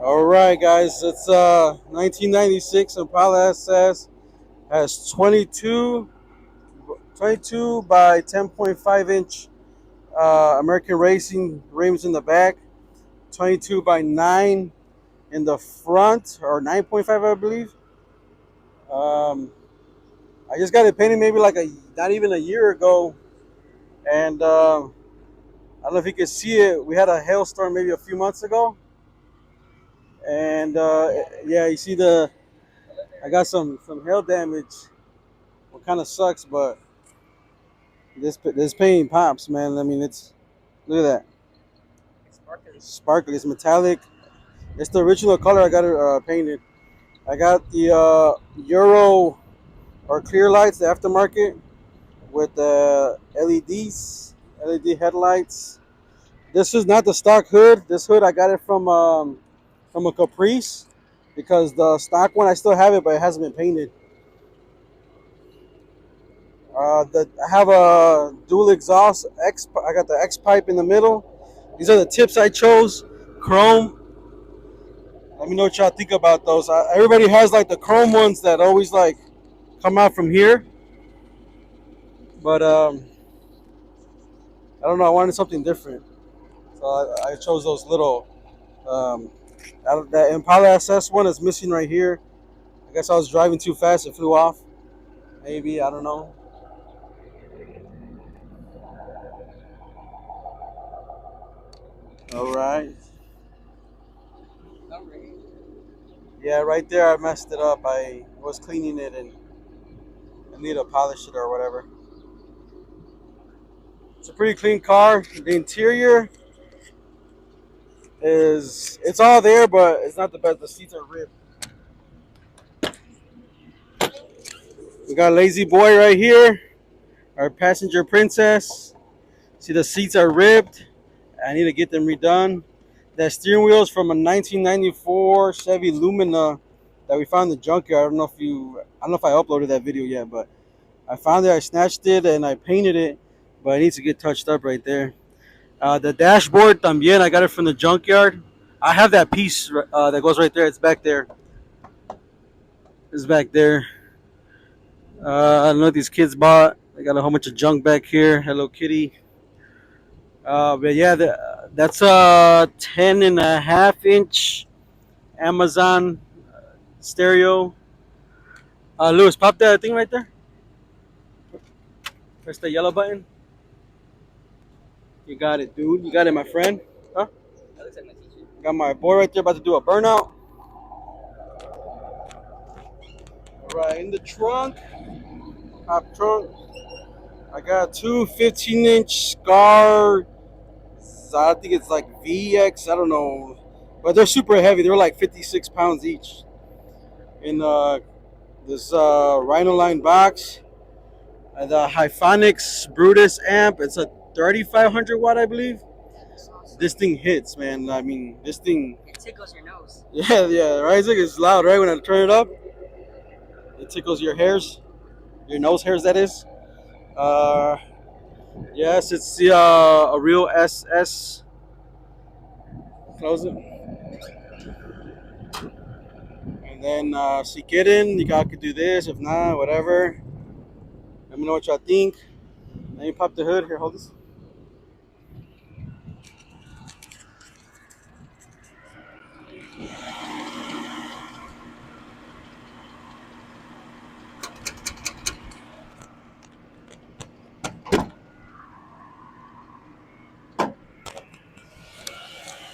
All right, guys. It's 1996 Impala SS has 22 by 10.5 inch American Racing rims in the back, 22 by 9 in the front, or 9.5, I believe. Um, I just got it painted maybe like not even a year ago, and I don't know if you can see it. We had a hailstorm maybe a few months ago, and yeah, you see I got some hail damage. What kind of sucks, but this paint pops, man. I mean, look at that, sparkly. It's metallic. It's the original color. I got it painted. I got the Euro or clear lights, the aftermarket with the LED headlights. This is not the stock hood. This hood I got it from a Caprice because the stock one I still have it, but it hasn't been painted. I have a dual exhaust X. I got the X pipe in the middle. These are the tips I chose. Chrome. Let me know what y'all think about those. Everybody has like the chrome ones that always like come out from here, but I don't know. I wanted something different, so I chose those little. Um, that Impala SS one is missing right here. I guess I was driving too fast. It flew off. Maybe I don't know. All right. Yeah, right there I messed it up. I was cleaning it and I need to polish it or whatever. It's a pretty clean car. The interior it's all there, but it's not the best. The seats are ripped. We got Lazy Boy right here, our passenger princess. See, the seats are ripped. I need to get them redone. That steering wheel is from a 1994 Chevy Lumina that we found in the junkyard. I don't know if I uploaded that video yet, but I found it. I snatched it and I painted it, but it needs to get touched up right there. The dashboard también, I got it from the junkyard. I have that piece that goes right there. It's back there. It's back there. I don't know what these kids bought. They got a whole bunch of junk back here. Hello Kitty. But yeah, that's a 10.5 inch Amazon stereo. Lewis, pop that thing right there. Press the yellow button. You got it, dude. You got it, my friend. Huh? Got my boy right there about to do a burnout. Right in the trunk. Top trunk. I got two 15-inch Scar. I think it's like VX. I don't know. But they're super heavy. They're like 56 pounds each. In this Rhino Line box. The Hyphonics Brutus amp. It's a 3500 watt, I believe. This thing hits, man. I mean, this thing. It tickles your nose. Yeah, yeah. Right, it's loud, right? When I turn it up, it tickles your hairs, your nose hairs, that is. Uh, yes, it's the a real SS. Close it. And then, so you get in, you got to do this. If not, whatever. Let me know what y'all think. Let me pop the hood here. Hold this.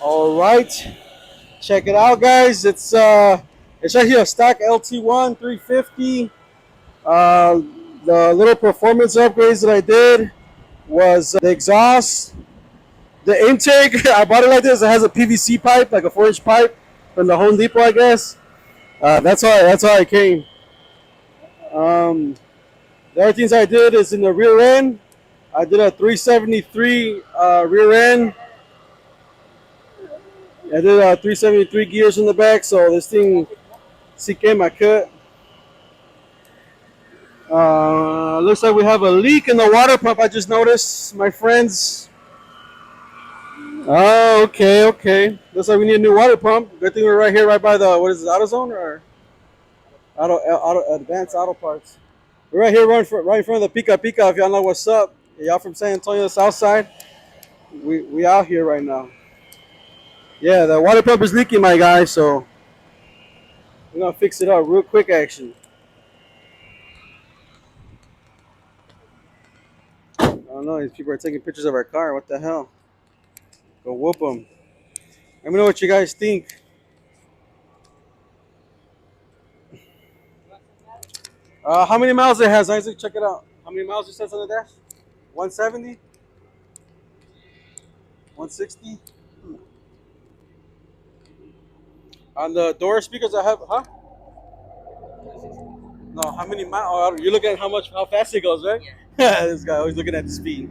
All right, check it out, guys. It's right here, a stock LT1 350. Uh, the little performance upgrades that I did was the exhaust, the intake. I bought it like this. It has a PVC pipe, like a 4-inch pipe from the Home Depot, I guess. That's how I came. Um, the other things I did is in the rear end. I did a 373 rear end. I did 373 gears in the back, so this thing came my cut. Looks like we have a leak in the water pump. I just noticed, my friends. Oh, okay, okay. Looks like we need a new water pump. Good thing we're right here, right by the what is this, AutoZone or Auto Advanced Auto Parts. We're right here, right in front of the Pika Pika. If y'all know what's up, y'all from San Antonio, the South Side. We out here right now. Yeah, the water pump is leaking, my guy. So we're gonna fix it up real quick. Action. I don't know. These people are taking pictures of our car. What the hell? Go whoop them. Let me know what you guys think. How many miles it has, Isaac? Check it out. How many miles it says on the dash? 170? 160? On the door speakers, I have, huh? No, how many miles? Oh, you're looking at how fast it goes, right? Yeah. This guy always looking at the speed.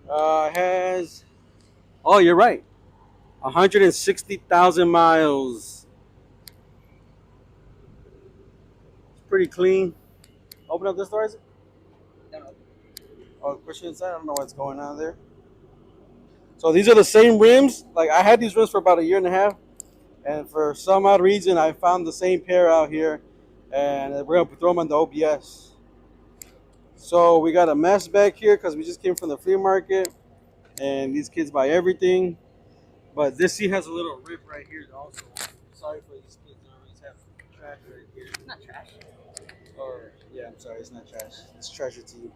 Has, oh, you're right. 160,000 miles. It's pretty clean. Open up this door, Isaac. Oh, push it inside. I don't know what's going on there. So these are the same rims. Like I had these rims for about a year and a half, and for some odd reason, I found the same pair out here, and we're gonna throw them on the OBS. So we got a mess back here because we just came from the flea market, and these kids buy everything. But this seat has a little rip right here also. Sorry for these kids. They always have trash right here. It's not trash. Or yeah, I'm sorry, it's not trash. It's treasure to you.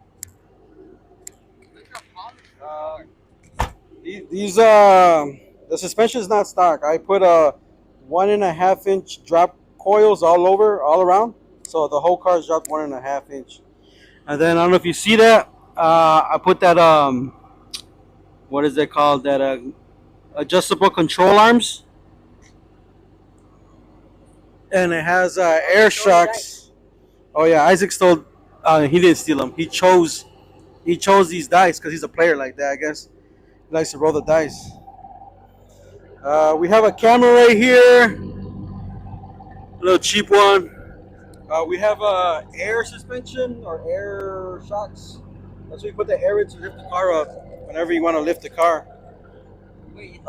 These the suspension is not stock. I put a 1.5 inch drop coils all around, so the whole car is dropped 1.5 inch. And then I don't know if you see that. I put that what is it called? That adjustable control arms, and it has air shocks. Oh yeah, Isaac stole. He didn't steal them. He chose these dice because he's a player like that. I guess he likes to roll the dice. We have a camera right here, a little cheap one. We have air suspension or air shocks. That's where you put the air in to lift the car up whenever you want to lift the car. Wait,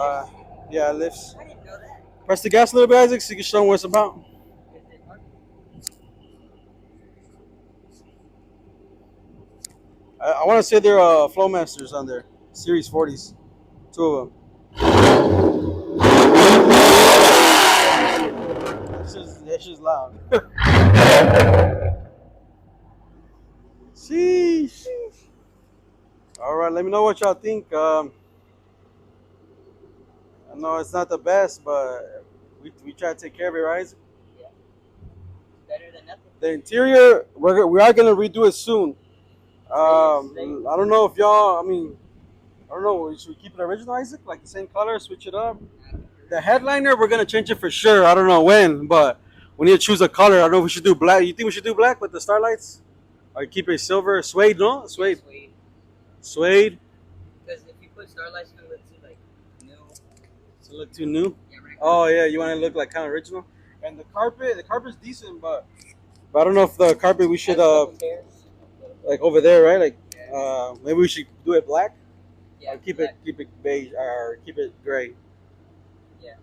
Yeah, it lifts. I didn't know that. Press the gas a little bit, Isaac, so you can show them what it's about. I want to say they're Flowmasters on there, Series 40s, two of them. This is loud. Sheesh. All right, let me know what y'all think. I know it's not the best, but we try to take care of it, right? Yeah. Better than nothing. The interior, we are gonna redo it soon. I don't know if y'all. I mean, I don't know. Should we keep it original, Isaac? Like the same color, switch it up. The headliner, we're gonna change it for sure. I don't know when, but we need to choose a color. I don't know if we should do black. You think we should do black with the starlights, or keep it silver, suede? No, suede. Suede. Because if you put starlights, it's gonna look too like new. Does it look too new? Yeah, Oh yeah, you want to look like kind of original. And the carpet's decent, but I don't know if the carpet we should like over there, right? Like maybe we should do it black. Yeah, or keep it beige or keep it gray. Yeah,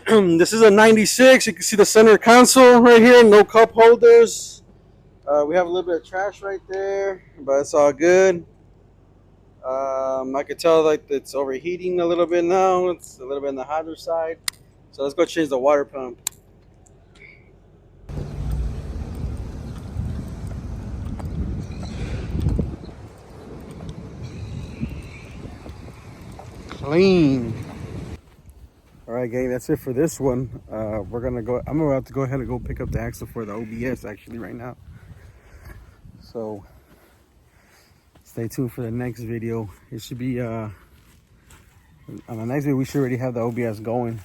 This is a 96. You can see the center console right here. No cup holders. We have a little bit of trash right there, but it's all good. I could tell like it's overheating a little bit now. It's a little bit on the hotter side. So let's go change the water pump. Clean. All right, gang, that's it for this one. We're gonna go. I'm about to go ahead and go pick up the axle for the OBS actually right now. So stay tuned for the next video. It should be on the next video. We should already have the OBS going.